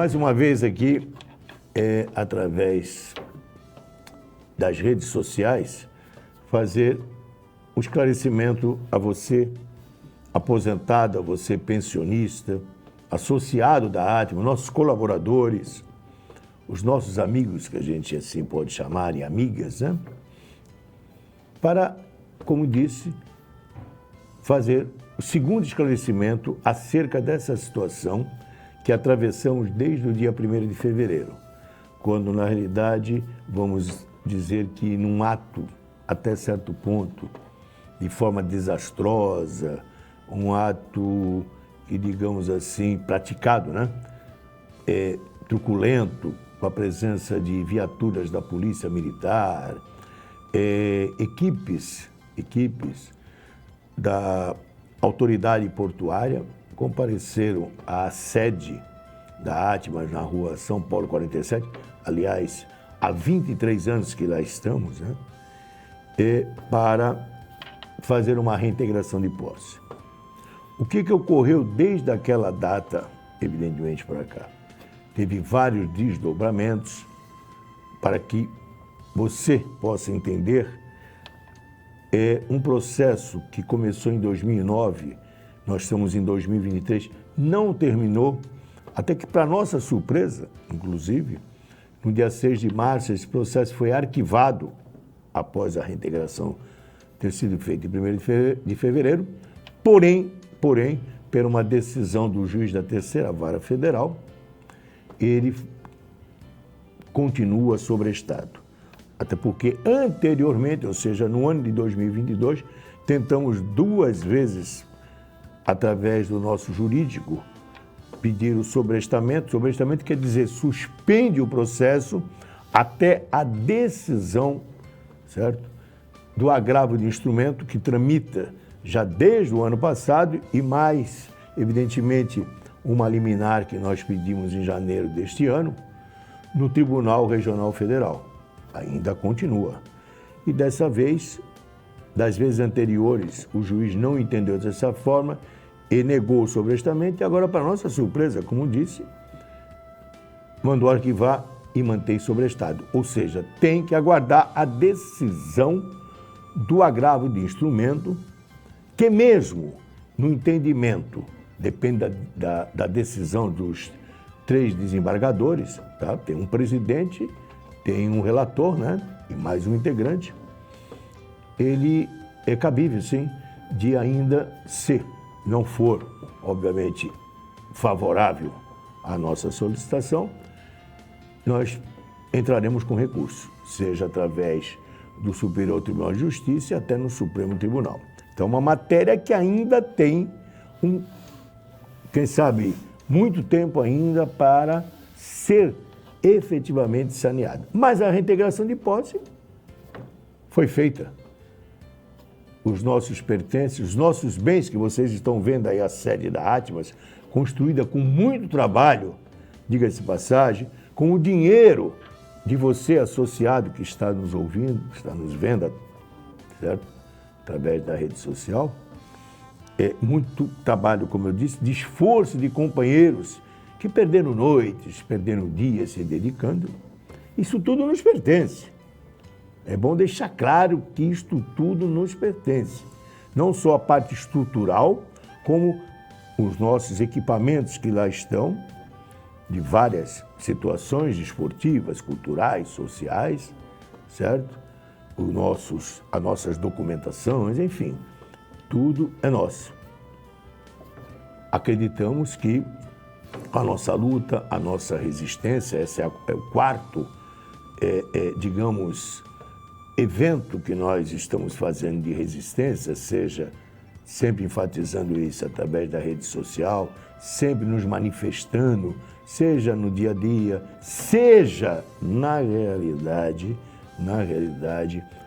mais uma vez aqui, através das redes sociais, fazer um esclarecimento a você, aposentado, a você pensionista, associado da Atma, nossos colaboradores, os nossos amigos, que a gente assim pode chamar, e amigas, né? Para, como disse, fazer o segundo esclarecimento acerca dessa situação que atravessamos desde o dia 1º de fevereiro, quando, na realidade, vamos dizer que num ato, até certo ponto, de forma desastrosa, um ato que, digamos assim, praticado, né? Truculento, com a presença de viaturas da Polícia Militar, equipes da autoridade portuária compareceram à sede da Atma na rua São Paulo 47, aliás, há 23 anos que lá estamos, né? Para fazer uma reintegração de posse. O que ocorreu desde aquela data, evidentemente, para cá? Teve vários desdobramentos para que você possa entender. É um processo que começou em 2009, nós estamos em 2023, não terminou, até que, para nossa surpresa, inclusive, no dia 6 de março, esse processo foi arquivado após a reintegração ter sido feita em 1º de fevereiro, porém, por uma decisão do juiz da 3ª Vara Federal, ele continua sobrestado. Até porque anteriormente, ou seja, no ano de 2022, tentamos 2 vezes, através do nosso jurídico, pedir o sobrestamento. Sobrestamento quer dizer suspende o processo até a decisão, certo? Do agravo de instrumento que tramita já desde o ano passado e mais, evidentemente, uma liminar que nós pedimos em janeiro deste ano no Tribunal Regional Federal. Ainda continua. E dessa vez, das vezes anteriores, o juiz não entendeu dessa forma e negou o sobrestamento e agora, para nossa surpresa, como disse, mandou arquivar e mantém sobrestado. Ou seja, tem que aguardar a decisão do agravo de instrumento, que mesmo no entendimento, depende da decisão dos 3 desembargadores, tá? Tem um presidente, tem um relator, né? E mais um integrante. Ele é cabível, sim, de ainda, se não for, obviamente, favorável à nossa solicitação, nós entraremos com recurso, seja através do Superior Tribunal de Justiça e até no Supremo Tribunal. Então, uma matéria que ainda tem quem sabe, muito tempo ainda para ser efetivamente saneada. Mas a reintegração de posse foi feita. Os nossos pertences, os nossos bens que vocês estão vendo aí, a sede da Atmas, construída com muito trabalho, diga-se de passagem, com o dinheiro de você associado que está nos ouvindo, que está nos vendo, certo? Através da rede social. É muito trabalho, como eu disse, de esforço de companheiros que perderam noites, perderam dias se dedicando. Isso tudo nos pertence. É bom deixar claro que isto tudo nos pertence. Não só a parte estrutural, como os nossos equipamentos que lá estão, de várias situações esportivas, culturais, sociais, certo? As nossas documentações, enfim, tudo é nosso. Acreditamos que a nossa luta, a nossa resistência, esse é o 4º, digamos, evento que nós estamos fazendo de resistência, seja sempre enfatizando isso através da rede social, sempre nos manifestando, seja no dia a dia, seja na realidade,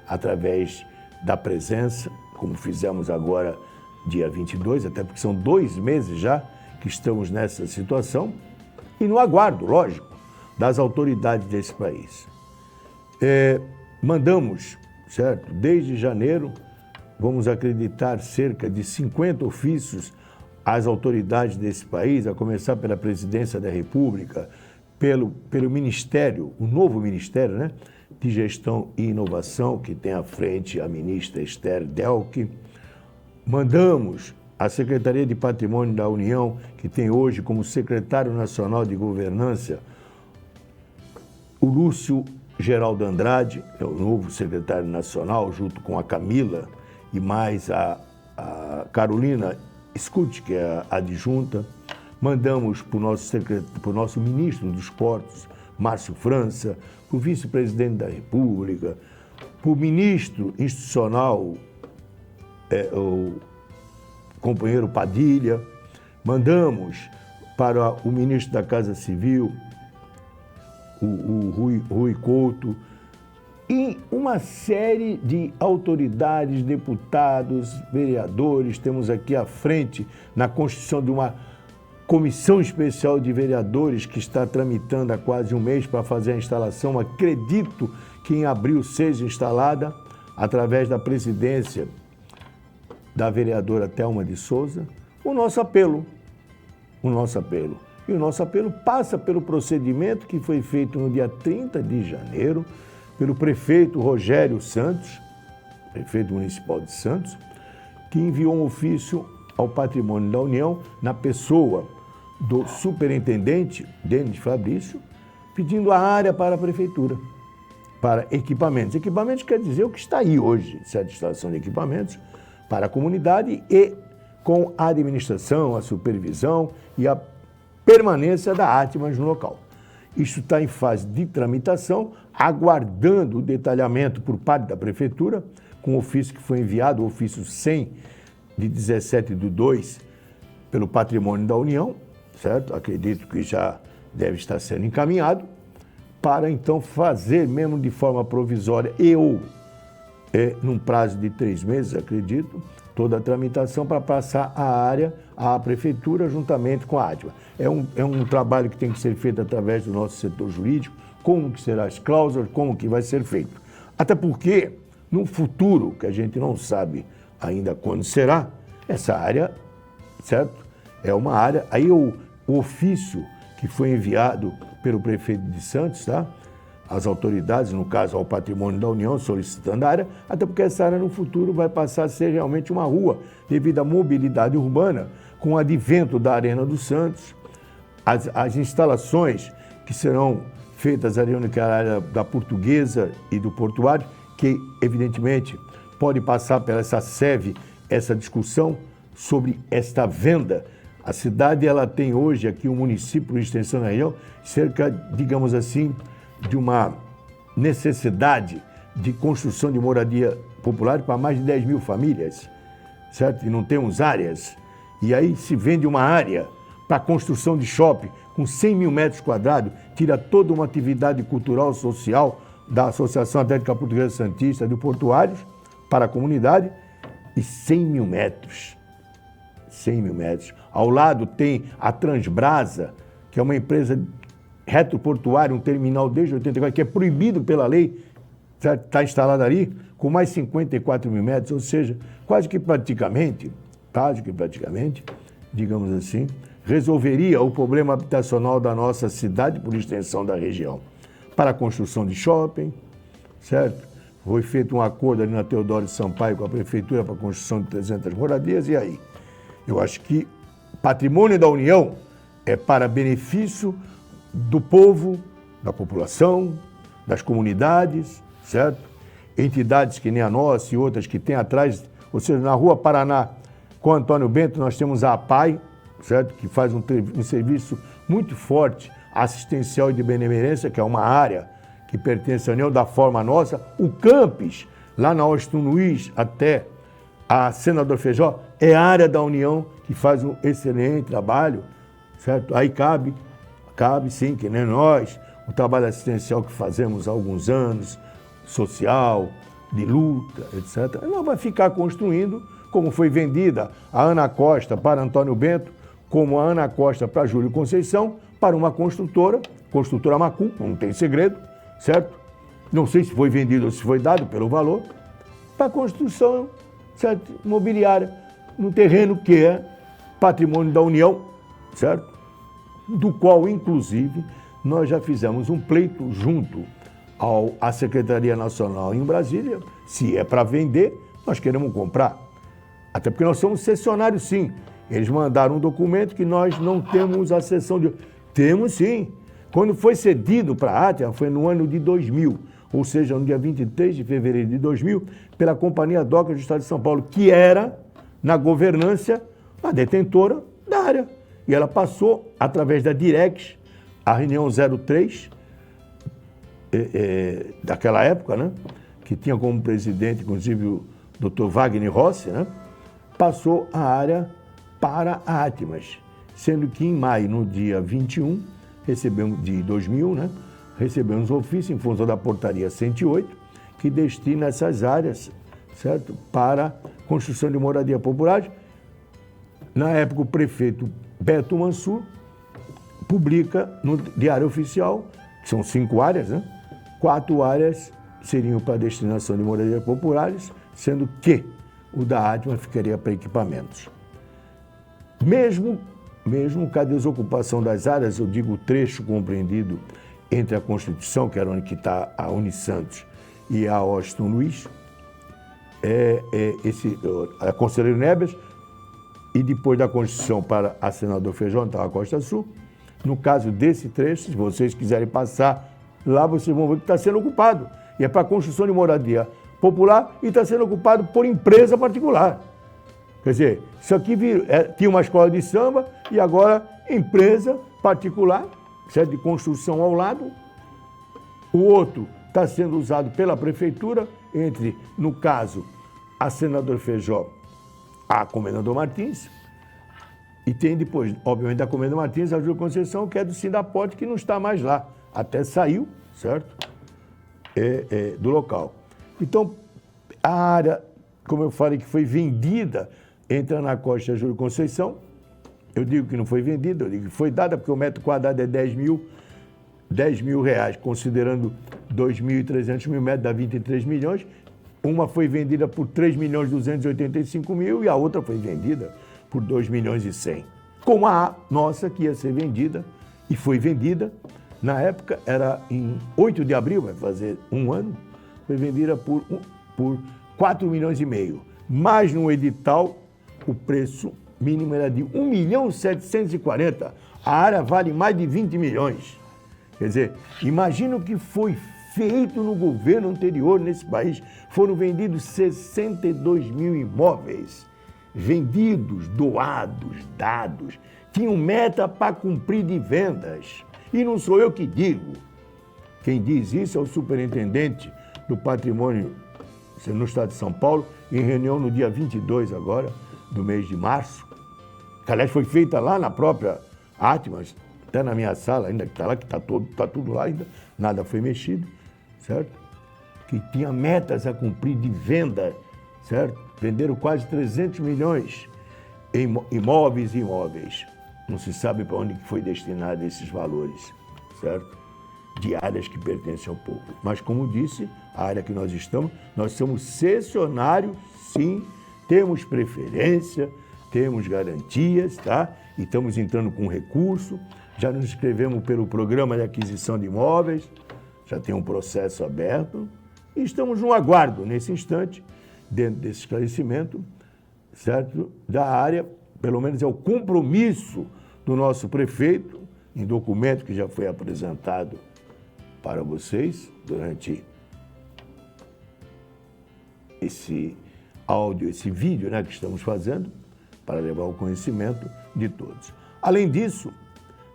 através da presença, como fizemos agora dia 22, até porque são 2 meses já que estamos nessa situação, e no aguardo, lógico, das autoridades desse país. Mandamos, certo? Desde janeiro, vamos acreditar cerca de 50 ofícios as autoridades desse país, a começar pela Presidência da República, pelo Ministério, o novo Ministério, né, de Gestão e Inovação, que tem à frente a ministra Esther Delck. Mandamos a Secretaria de Patrimônio da União, que tem hoje como secretário nacional de governança o Lúcio Geraldo Andrade, é o novo secretário nacional, junto com a Camila e mais a Carolina Scuti, que é a adjunta. Mandamos para o nosso ministro dos Portos, Márcio França, para o vice-presidente da República, para o ministro institucional, o companheiro Padilha. Mandamos para o ministro da Casa Civil, o Rui Couto, e uma série de autoridades, deputados, vereadores. Temos aqui à frente, na constituição de uma comissão especial de vereadores que está tramitando há quase um mês para fazer a instalação. Acredito que em abril seja instalada, através da presidência da vereadora Thelma de Souza, o nosso apelo. E o nosso apelo passa pelo procedimento que foi feito no dia 30 de janeiro, pelo prefeito Rogério Santos, prefeito municipal de Santos, que enviou um ofício ao Patrimônio da União, na pessoa do superintendente, Denis Fabrício, pedindo a área para a prefeitura, para equipamentos. Equipamentos quer dizer o que está aí hoje, certa instalação de equipamentos para a comunidade e com a administração, a supervisão e a permanência da Atmas no local. Isso está em fase de tramitação, aguardando o detalhamento por parte da Prefeitura, com o ofício que foi enviado, o ofício 100, de 17/2, pelo Patrimônio da União, certo? Acredito que já deve estar sendo encaminhado, para então fazer mesmo de forma provisória num prazo de 3 meses, acredito, toda a tramitação para passar a área à Prefeitura juntamente com a ADMA. É um trabalho que tem que ser feito através do nosso setor jurídico, como que serão as cláusulas, como que vai ser feito. Até porque, no futuro, que a gente não sabe ainda quando será, essa área, certo? É uma área, aí o ofício que foi enviado pelo prefeito de Santos, tá? As autoridades, no caso ao Patrimônio da União, solicitando a área, até porque essa área no futuro vai passar a ser realmente uma rua, devido à mobilidade urbana, com o advento da Arena dos Santos, as instalações que serão feitas ali naquela área da Portuguesa e do Portuário, que evidentemente pode passar pela essa SEV, essa discussão sobre esta venda. A cidade, ela tem hoje aqui, o município de extensão da região, cerca, digamos assim, de uma necessidade de construção de moradia popular para mais de 10 mil famílias, certo? E não temos áreas. E aí se vende uma área para a construção de shopping com 100 mil metros quadrados, tira toda uma atividade cultural, social da Associação Atlética Portuguesa Santista, do Portuários, para a comunidade, e 100 mil metros. 100 mil metros. Ao lado tem a Transbrasa, que é uma empresa retroportuária, um terminal desde 84, que é proibido pela lei, está instalado ali, com mais 54 mil metros, ou seja, quase que praticamente, digamos assim, resolveria o problema habitacional da nossa cidade por extensão da região. Para a construção de shopping, certo? Foi feito um acordo ali na Teodoro de Sampaio com a Prefeitura para a construção de 300 moradias, e aí? Eu acho que Patrimônio da União é para benefício do povo, da população, das comunidades, certo? Entidades que nem a nossa e outras que tem atrás, ou seja, na Rua Paraná, com Antônio Bento, nós temos a APAI, certo? Que faz um serviço muito forte, assistencial e de benemerência, que é uma área que pertence à União, da forma nossa. O Campes, lá na Austin Luiz até a Senador Feijó, é a área da União que faz um excelente trabalho, certo? Aí cabe sim, que nem nós, o trabalho assistencial que fazemos há alguns anos, social, de luta, etc. Não vai ficar construindo, como foi vendida a Ana Costa para Antônio Bento, como a Ana Costa para Júlio Conceição, para uma construtora Macu, não tem segredo, certo? Não sei se foi vendido ou se foi dado pelo valor, para construção, certo? Imobiliária, no terreno que é patrimônio da União, certo? Do qual, inclusive, nós já fizemos um pleito junto à Secretaria Nacional em Brasília. Se é para vender, nós queremos comprar. Até porque nós somos cessionários, sim. Eles mandaram um documento que nós não temos a cessão de... Temos, sim. Quando foi cedido para a Atma, foi no ano de 2000, ou seja, no dia 23 de fevereiro de 2000, pela Companhia Docas do Estado de São Paulo, que era, na governância, a detentora da área. E ela passou, através da Direx, a reunião 03, daquela época, né? Que tinha como presidente, inclusive, o Dr. Wagner Rossi, né? Passou a área para a Atmas, sendo que em maio, no dia 21 de 2000, né? Recebemos ofício em função da portaria 108, que destina essas áreas, certo? Para construção de moradia popular. Na época, o prefeito Beto Mansur publica no Diário Oficial, que são 5 áreas, né? 4 áreas seriam para destinação de moradias populares, sendo que o da Atma ficaria para equipamentos. Mesmo com a desocupação das áreas, eu digo o trecho compreendido entre a Constituição, que era onde está a Unisantos, e a Washington Luiz, a Conselheiro Neves, e depois da Constituição para a Senador Feijó, estava a Costa Sul. No caso desse trecho, se vocês quiserem passar lá, vocês vão ver que está sendo ocupado. E é para a construção de moradia popular e está sendo ocupado por empresa particular. Quer dizer, isso aqui tinha uma escola de samba e agora empresa particular, certo? De construção ao lado. O outro está sendo usado pela prefeitura, entre, no caso, a Senador Feijó, a Comendador Martins, e tem depois, obviamente, da Comendador Martins, a Júlio Conceição, que é do Sindaporte, que não está mais lá. Até saiu, certo? Do local. Então, a área, como eu falei, que foi vendida entre Ana Costa e a Júlio Conceição, eu digo que não foi vendida, eu digo que foi dada, porque o metro quadrado é 10 mil reais, considerando 2.300 mil metros, dá 23 milhões. Uma foi vendida por 3.285.000 e a outra foi vendida por 2 milhões e 100. Como a nossa, que ia ser vendida, e foi vendida, na época era em 8 de abril, vai fazer um ano, foi vendida por 4 milhões e meio. Mas no edital, o preço mínimo era de 1.740.000. A área vale mais de 20 milhões. Quer dizer, imagina o que foi feito no governo anterior nesse país. Foram vendidos 62 mil imóveis. Vendidos, doados, dados. Tinham meta para cumprir de vendas. E não sou eu que digo. Quem diz isso é o superintendente do patrimônio no estado de São Paulo, em reunião no dia 22 agora, do mês de março, que aliás foi feita lá na própria Atmas, até na minha sala ainda, que está lá, que está tudo lá ainda, nada foi mexido, certo? Que tinha metas a cumprir de venda, certo? Venderam quase 300 milhões em imóveis e imóveis. Não se sabe para onde foi destinado esses valores, certo? De áreas que pertencem ao povo. Mas, como disse, a área que nós somos cessionários, sim, temos preferência, temos garantias, tá? E estamos entrando com recurso, já nos inscrevemos pelo Programa de Aquisição de Imóveis, já tem um processo aberto e estamos no aguardo, nesse instante, dentro desse esclarecimento, certo? Da área, pelo menos é o compromisso do nosso prefeito, em documento que já foi apresentado para vocês durante esse áudio, esse vídeo, né, que estamos fazendo, para levar ao conhecimento de todos. Além disso,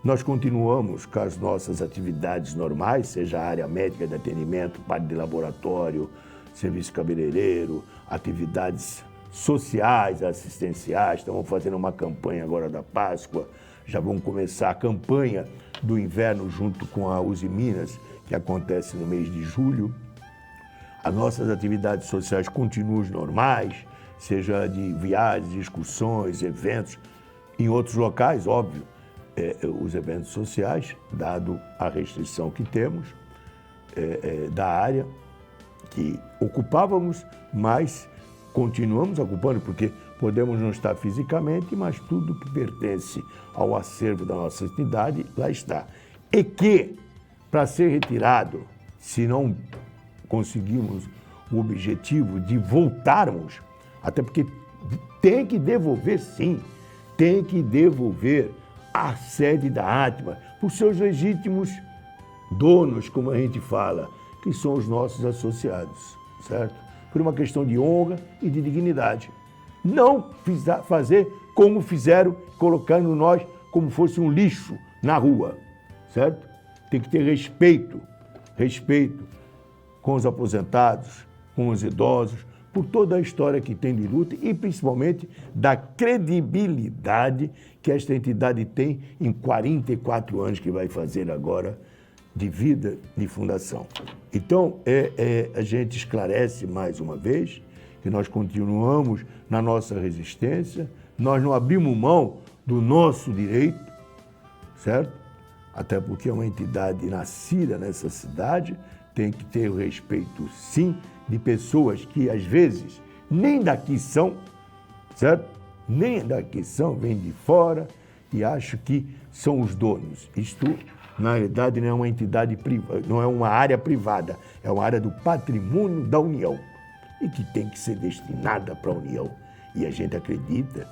nós continuamos com as nossas atividades normais, seja a área médica de atendimento, parte de laboratório, serviço cabeleireiro, atividades sociais, assistenciais. Estamos fazendo uma campanha agora da Páscoa, já vamos começar a campanha do inverno junto com a Uzi Minas, que acontece no mês de julho. As nossas atividades sociais continuam normais, seja de viagens, excursões, eventos, em outros locais, óbvio, os eventos sociais, dado a restrição que temos da área que ocupávamos, mas continuamos ocupando, porque Podemos não estar fisicamente, mas tudo que pertence ao acervo da nossa entidade, lá está. E que, para ser retirado, se não conseguirmos o objetivo de voltarmos, até porque tem que devolver, sim, tem que devolver a sede da Atma para os seus legítimos donos, como a gente fala, que são os nossos associados, certo? Por uma questão de honra e de dignidade. Não fazer como fizeram, colocando nós como fosse um lixo na rua, certo? Tem que ter respeito com os aposentados, com os idosos, por toda a história que tem de luta e principalmente da credibilidade que esta entidade tem em 44 anos que vai fazer agora de vida de fundação. Então, a gente esclarece mais uma vez que nós continuamos na nossa resistência, nós não abrimos mão do nosso direito, certo? Até porque é uma entidade nascida nessa cidade, tem que ter o respeito, sim, de pessoas que, às vezes, nem daqui são, certo? Nem daqui são, vêm de fora e acham que são os donos. Isto, na realidade, não é uma entidade privada, não é uma área privada, é uma área do patrimônio da União e que tem que ser destinada para a União. E a gente acredita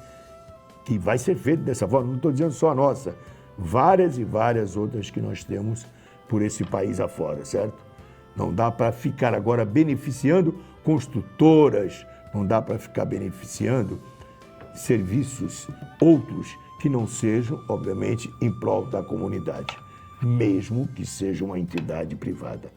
que vai ser feito dessa forma, não estou dizendo só a nossa, várias e várias outras que nós temos por esse país afora, certo? Não dá para ficar agora beneficiando construtoras, não dá para ficar beneficiando serviços outros que não sejam, obviamente, em prol da comunidade, mesmo que seja uma entidade privada.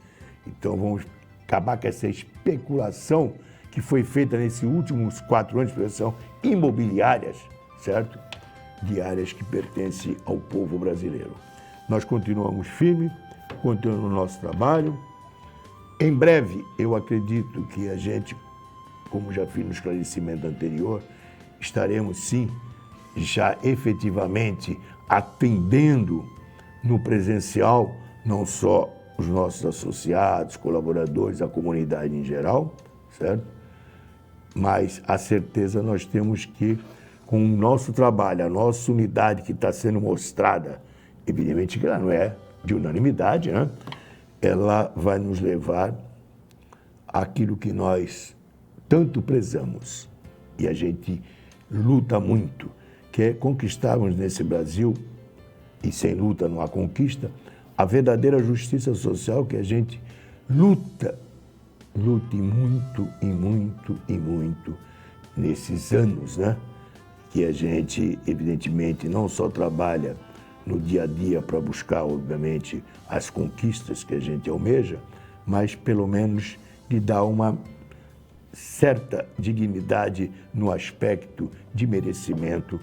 Então vamos acabar com essa especulação que foi feita nesses últimos 4 anos, especulação imobiliárias, certo? De áreas que pertencem ao povo brasileiro. Nós continuamos firmes, continuamos no nosso trabalho. Em breve, eu acredito que a gente, como já fiz no esclarecimento anterior, estaremos sim, já efetivamente atendendo no presencial, não só os nossos associados, colaboradores, a comunidade em geral, certo? Mas a certeza nós temos que, com o nosso trabalho, a nossa unidade que está sendo mostrada, evidentemente que ela não é de unanimidade, né? Ela vai nos levar àquilo que nós tanto prezamos e a gente luta muito, que é conquistarmos nesse Brasil, e sem luta não há conquista, a verdadeira justiça social que a gente lute muito e muito e muito nesses anos, né? Que a gente, evidentemente, não só trabalha no dia a dia para buscar, obviamente, as conquistas que a gente almeja, mas pelo menos de dar uma certa dignidade no aspecto de merecimento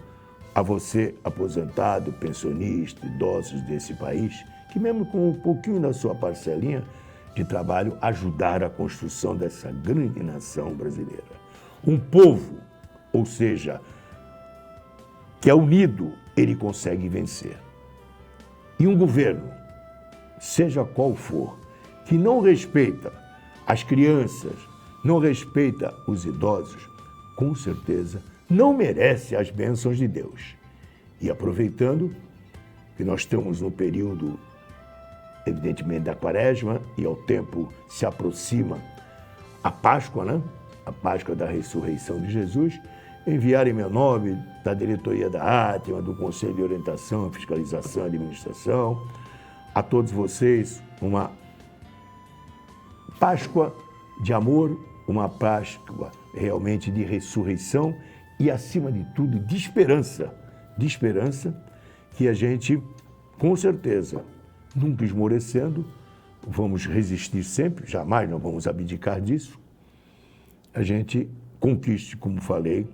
a você, aposentado, pensionista, idosos desse país, que mesmo com um pouquinho da sua parcelinha de trabalho, ajudar a construção dessa grande nação brasileira. Um povo, ou seja, que é unido, ele consegue vencer. E um governo, seja qual for, que não respeita as crianças, não respeita os idosos, com certeza não merece as bênçãos de Deus. E aproveitando que nós estamos no período, evidentemente, da Quaresma, e ao tempo se aproxima a Páscoa, né? A Páscoa da ressurreição de Jesus, enviar em meu nome, da diretoria da Atma, do Conselho de Orientação, Fiscalização e Administração, a todos vocês uma Páscoa de amor, uma Páscoa realmente de ressurreição e, acima de tudo, de esperança que a gente, com certeza, nunca esmorecendo, vamos resistir sempre, jamais não vamos abdicar disso, a gente conquiste, como falei,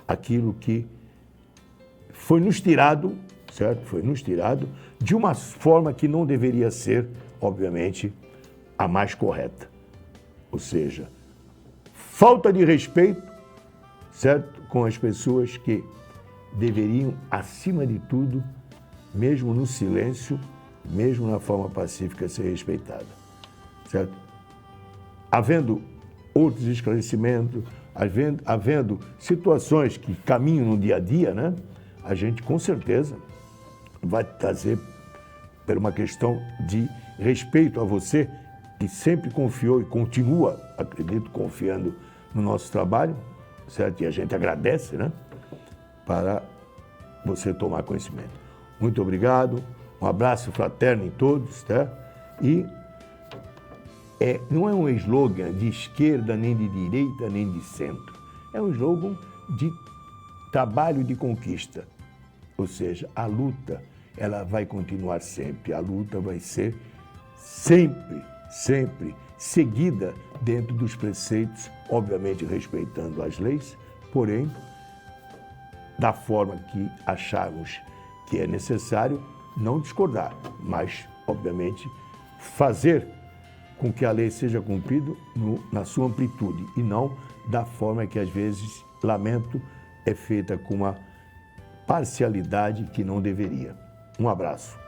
aquilo que foi nos tirado, certo? Foi nos tirado de uma forma que não deveria ser, obviamente, a mais correta. Ou seja, falta de respeito, certo? Com as pessoas que deveriam, acima de tudo, mesmo no silêncio, mesmo na forma pacífica, ser respeitada, certo? Havendo outros esclarecimentos, havendo situações que caminham no dia a dia, né? A gente com certeza vai trazer por uma questão de respeito a você, que sempre confiou e continua, acredito, confiando no nosso trabalho, certo? E a gente agradece, né? Para você tomar conhecimento. Muito obrigado, um abraço fraterno em todos, tá? E não é um slogan de esquerda, nem de direita, nem de centro. É um slogan de trabalho de conquista. Ou seja, a luta, ela vai continuar sempre. A luta vai ser sempre, sempre seguida dentro dos preceitos, obviamente respeitando as leis, porém, da forma que acharmos que é necessário, não discordar, mas, obviamente, fazer com que a lei seja cumprida na sua amplitude e não da forma que, às vezes, lamento, é feita com uma parcialidade que não deveria. Um abraço.